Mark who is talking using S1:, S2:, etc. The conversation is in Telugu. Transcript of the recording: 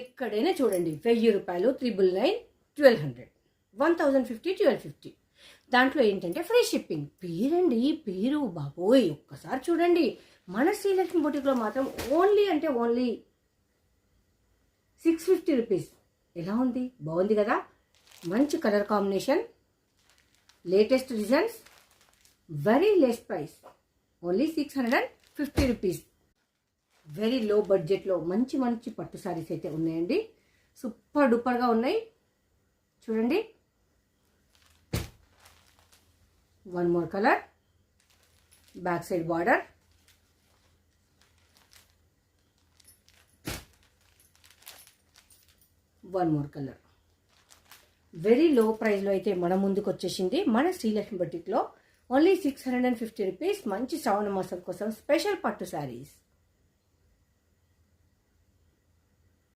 S1: ఎక్కడైనా చూడండి 1000 రూపాయలు, 999, 1200, 1050, 1250. దాంట్లో ఏంటంటే ఫ్రీ షిప్పింగ్. పేరండి, పేరు బాబోయ్, ఒక్కసారి చూడండి. మన శ్రీలక్ష్మి బొటిక్లో మాత్రం ఓన్లీ అంటే ఓన్లీ 650 రూపీస్. ఎలా ఉంది? బాగుంది కదా? మంచి colour combination, latest designs, very less price, only 650 rupees. Very low బడ్జెట్లో మంచి మంచి పట్టు సారీస్ అయితే ఉన్నాయండి. సూపర్ డూపర్గా ఉన్నాయి. చూడండి, one more colour, back side border, one more colour. Very low ప్రైస్లో అయితే మన ముందుకు వచ్చేసింది మన శ్రీలక్ష్మి బొటిక్లో. Only 650 rupees. మంచి శ్రావణ మాసం కోసం స్పెషల్ పట్టు శారీస్.